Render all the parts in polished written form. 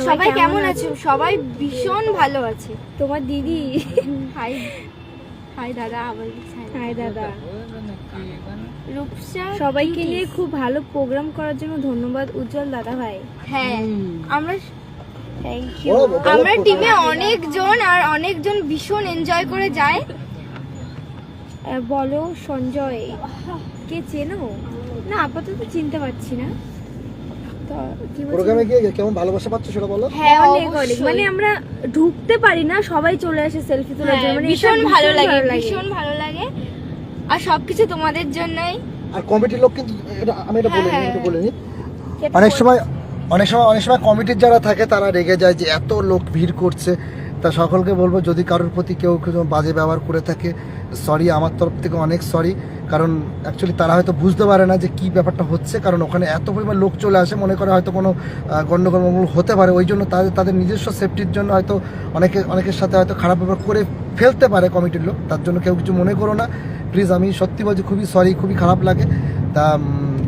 সবাই কেমন আছো? সবাই ভীষণ ভালো আছে। তোমার দিদি হাই হাই দাদা, আবার হাই দাদা। রূপসা সবাইকে নিয়ে খুব ভালো প্রোগ্রাম করার জন্য ধন্যবাদ উজ্জ্বল দাদা ভাই। হ্যাঁ, আমরা থ্যাংক ইউ। আমরা টিমে অনেকজন আর অনেকজন ভীষণ এনজয় করে যায়। বলো সঞ্জয় কে চেনো? না আপাতত চিনতে পারছি না। তো কি বলছো? প্রোগ্রামে গিয়ে কেমন ভালোবাসা পাচ্ছ সেটা বলো। হ্যাঁ, অনেক অনেক, অবশ্যই। মানে আমরা ঢুকতে পারি না, সবাই চলে আসে সেলফি তোলার জন্য, মানে ভীষণ এটা ভালো লাগে, ভীষণ ভালো লাগে। আর সবকিছু তোমাদের জন্যই। আর কমিটির লোক কিন্তু আমি এটা বলিনি, হ্যাঁ। এটা বলিনি। সেটা অনেক সময় কমিটির যারা থাকে তারা রেগে যায় যে এত লোক ভিড় করছে। তা সকলকে বলবো, যদি কারোর প্রতি কেউ বাজে ব্যবহার করে থাকে, সরি, আমার তরফ থেকে অনেক সরি। কারণ অ্যাকচুয়ালি তারা হয়তো বুঝতে পারে না যে কী ব্যাপারটা হচ্ছে, কারণ ওখানে এত পরিমাণ লোক চলে আসে, মনে করে হয়তো কোনো গণ্ডগোল হতে পারে। ওই জন্য তাদের নিজস্ব সেফটির জন্য হয়তো অনেকের সাথে হয়তো খারাপ ব্যবহার করে ফেলতে পারে কমিটির লোক। তার জন্য কেউ কিছু মনে করো না প্লিজ। আমি সত্যি বলছি, খুবই সরি, খুবই খারাপ লাগে। তা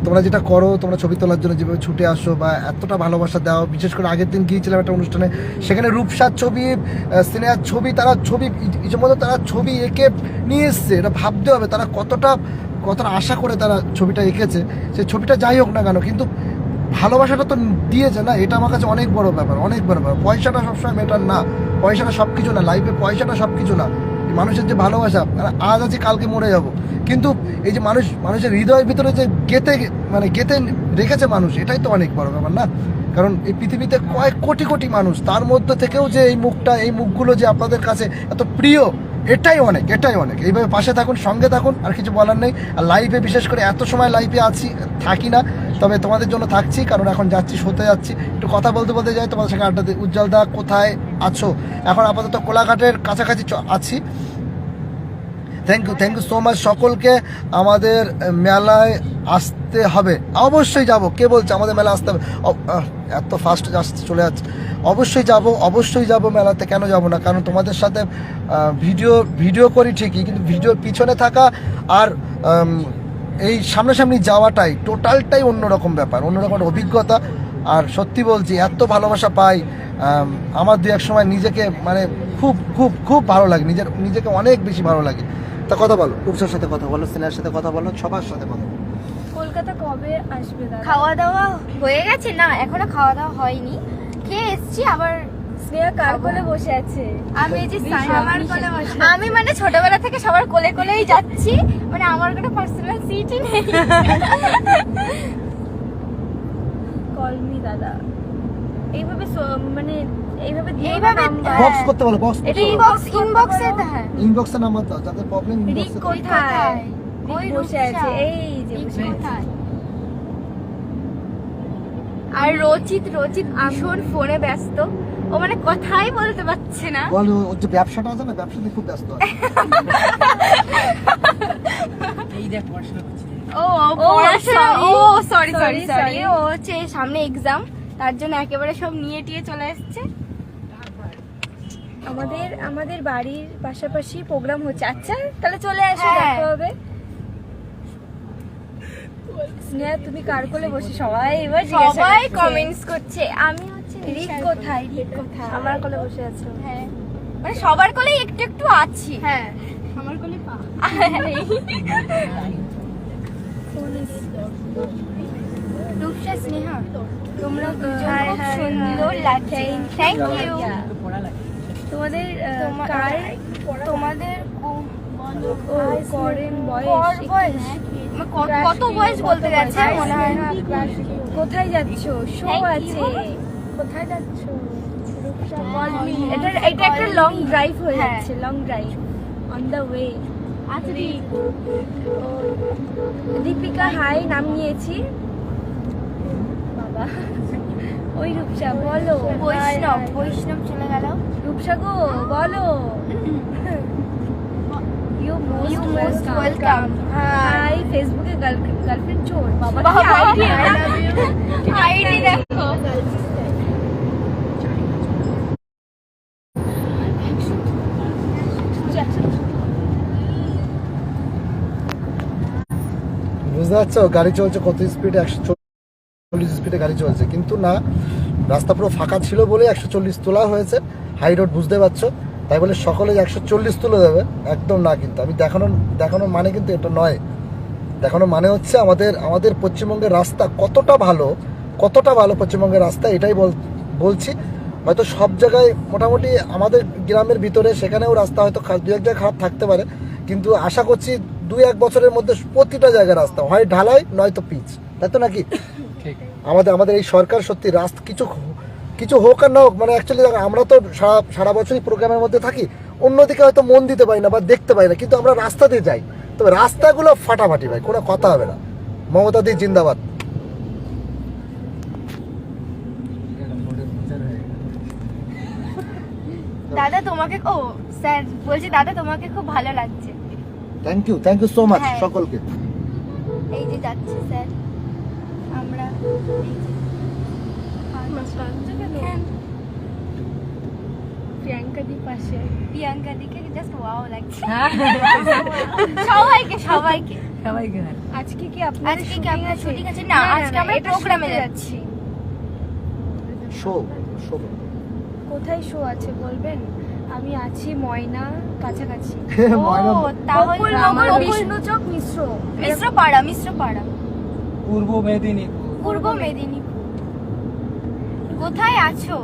তোমরা যেটা করো, তোমরা ছবি তোলার জন্য যেভাবে ছুটে আসো বা এতটা ভালোবাসা দাও, বিশেষ করে আগের দিন গিয়েছিলাম একটা অনুষ্ঠানে, সেখানে রূপসার ছবি, স্নেহার ছবি, তারা ছবি ইতিমধ্যে তারা ছবি এঁকে নিয়ে এসছে। এটা ভাবতে হবে তারা কতটা আশা করে তারা ছবিটা এঁকেছে। সেই ছবিটা যাই হোক না কেন, কিন্তু ভালোবাসাটা তো দিয়েছে না, এটা আমার কাছে অনেক বড় ব্যাপার, অনেক বড় ব্যাপার। পয়সাটা সবসময় ম্যাটার না, পয়সাটা সব কিছু না, লাইফে পয়সাটা সব কিছু না। মানুষের যে ভালোবাসা, আজ আছি কালকে মরে যাব, কিন্তু এই যে মানুষের হৃদয়ের ভিতরে যে গেঁথে রেখেছে মানুষ, এটাই তো অনেক বড় ব্যাপার না। কারণ এই পৃথিবীতে কয়েক কোটি কোটি মানুষ, তার মধ্যে থেকেও যে এই মুখগুলো যে আপনাদের কাছে এত প্রিয়, এটাই অনেক। এইভাবে পাশে থাকুন, সঙ্গে থাকুন, আর কিছু বলার নেই। আর লাইভে বিশেষ করে এত সময় লাইভে থাকি না, তবে তোমাদের জন্য থাকছি, কারণ এখন শুতে যাচ্ছি। একটু কথা বলতে যাই তোমাদের সঙ্গে আড্ডা দিই। উজ্জ্বল দা কোথায় আছো? এখন আপাতত কোলাঘাটের কাছাকাছি আছি। থ্যাংক ইউ সো মাচ সকলকে। আমাদের মেলায় আসতে হবে, অবশ্যই যাব। কে বলছে আমাদের মেলায় আসতে হবে? এত ফাস্ট চলে যাচ্ছে। অবশ্যই যাব মেলাতে, কেন যাব না? কারণ তোমাদের সাথে ভিডিও করি ঠিকই, কিন্তু ভিডিওর পিছনে থাকা আর এই সামনাসামনি যাওয়াটাই টোটালটাই অন্যরকম ব্যাপার, অন্যরকম অভিজ্ঞতা। আর সত্যি বলছি, এত ভালোবাসা পাই, আমার দু এক সময় নিজেকে মানে খুব খুব খুব ভালো লাগে, নিজেকে অনেক বেশি ভালো লাগে। তা কথা বলো, রূপসার সাথে কথা বলো, স্নেহার সাথে কথা বলো, সবার সাথে কথা বলো। কলকাতা কবে আসবে দাদা? খাওয়া দাওয়া হয়ে গেছে? না, এখনো খাওয়া দাওয়া হয়নি। খেয়ে এসছি আবার। স্নেহা কার কোলে বসে আছে? আমি এই যে আমার কোলে বসে, আমি মানে ছোটবেলা থেকে সবার কোলে কোলেই যাচ্ছি, মানে আমার কোনো পার্সোনাল সিটই নেই। কল মি দাদা। এইভাবে মানে এইভাবে বক্স করতে বলো, বক্স এটা ইনবক্সে হ্যাঁ। ইনবক্সে নাম্বার দাও, যাদের প্রবলেম রিক ইনবক্সে। কোথায়? ওই বসে আছে, এই যে রিক বসে আছে। কোথায়? আর রচিত ভীষণ ফোনে ব্যস্ত, ও মানে কথাই বলতে পারছে না। বলো, ওর যে ব্যবসাটা আছে না, ব্যবসাতে খুব ব্যস্ত আছে। Sorry sorry. ও হচ্ছে সামনে এক্সাম, তার জন্য একেবারে সব নিয়ে টিয়ে চলে এসেছে। আমাদের বাড়ির পাশাপাশি প্রোগ্রাম হচ্ছে। আচ্ছা তাহলে চলে আসো, হ্যাঁ। দেখা হবে। স্নেহা তুমি কার কোলে বসে? সবাই এবার জিজ্ঞাসা সবাই করছে। কমেন্টস করছে। আমি হচ্ছে রিক কোথায়? রিক কোথায়? আমার কোলে বসে আছো। হ্যাঁ, মানে সবার কোলেই একটু একটু আছি। হ্যাঁ, আমার কোলে পা। রূপসা, স্নেহা, তোমরা দুজন Hi, খুব hi, সুন্দর hi. লাগছে। Thank you. তোমাদের তোমাদের করেন বয়স কত বয়স বলতে গেছে মনে হয় না। কোথায় যাচ্ছো? Show Thank you. আছে। কোথায় যাচ্ছো? এটা এটা একটা লং ড্রাইভ হয়ে হ্যাঁ। যাচ্ছে, long drive on the way. Deepika hi নাম নিয়েছি। বাবা ওই রূপসা বলো। বৈষ্ণব চলে গেল। রূপসা গো বলো। You You most most welcome. welcome. Hi ফেসবুকে গার্লফ্রেন্ড চোর। বাবা বাবা, কি আইডি এটা? আইডি দেখো। বুঝতে পারছো গাড়ি চলছে কত স্পিডে, 140 স্পিডে গাড়ি চলছে, কিন্তু না, রাস্তা পুরো ফাঁকা ছিল বলে 140 তোলা হয়েছে, হাই রোড বুঝতে পারছো, তাই বলে সকলে 140 তুলে দেবে একদম না। কিন্তু আমি দেখানোর মানে কিন্তু এটা নয়। দেখানোর মানে হচ্ছে আমাদের পশ্চিমবঙ্গের রাস্তা কতটা ভালো পশ্চিমবঙ্গের রাস্তা, এটাই বলছি। হয়তো সব জায়গায় মোটামুটি আমাদের গ্রামের ভিতরে সেখানেও রাস্তা হয়তো দু এক জায়গায় খারাপ থাকতে পারে, কিন্তু আশা করছি 2-1 বছরের মধ্যে প্রতিটা জায়গায় রাস্তা হয় ঢালাই নয়তো পিচ, তাই তো নাকি? আমাদের এই সরকার সত্যি রাস্তা কিছু হোক আর না হোক, মানে অ্যাকচুয়ালি আমরা তো সারা বছরই প্রোগ্রামের মধ্যে থাকি, অন্যদিকে হয়তো মন দিতে পারি না বা দেখতে পাই না, কিন্তু আমরা রাস্তাতে যাই, তবে রাস্তাগুলো ফাটাফাটি ভাই, কোনো কথা হবে না। মমতা দি জিন্দাবাদ। দাদা তোমাকে স্যার বলছি দাদা তোমাকে খুব ভালো লাগছে। থ্যাংক ইউ সো মাচ হ্যাঁ। সকলকে। এই যে যাচ্ছে স্যার আমরা, হ্যাঁ, প্রিয়াঙ্কা দি পাশে, প্রিয়াঙ্কা দিকে জাস্ট ওয়াও লাগছে। সবাইকে আজকে কি আপনার শুটিং আছে? না, আজকে আমরা প্রোগ্রামে যাচ্ছি। শো কোথায় শো আছে বলবেন? আমি আছি ময়না কাছাকাছি। ময়না ও, তাহলে আমার আমার বিষ্ণুচক মিশ্র মিশ্রপাড়া পূর্ব মেদিনীপুর। পূর্ব মেদিনীপুর। কোথায় আছো?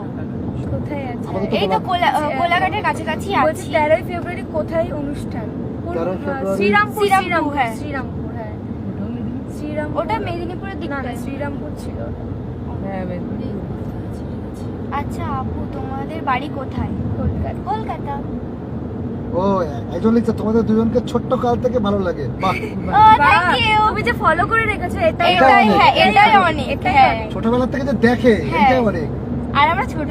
কোথায় আছে? আমাদের এই তো কোলাঘাটের কাছাকাছি বলছি আছি। 13 ফেব্রুয়ারি কোথায় অনুষ্ঠান? 13 ফেব্রুয়ারি শ্রীরামপুর, হ্যাঁ। শ্রীরামপুর, হ্যাঁ শ্রীরামপুর। ওটা মেদিনীপুরের দিকে। না শ্রীরামপুর ছিল ওটা। হ্যাঁ আচ্ছা আপু, তোমাদের বাড়ি কোথায়? কলকাতা। ও একজন লিখছে তোমাদের দুজনকে ছোট্ট কাল থেকে ভালো লাগে, বাহ। Thank you. তুমি যে ফলো করে রেখেছো এটাই এটাই অনেক। হ্যাঁ, ছোটবেলা থেকে যে দেখে হ্যাঁ। এটাই অনেক। আর আমরা ছোট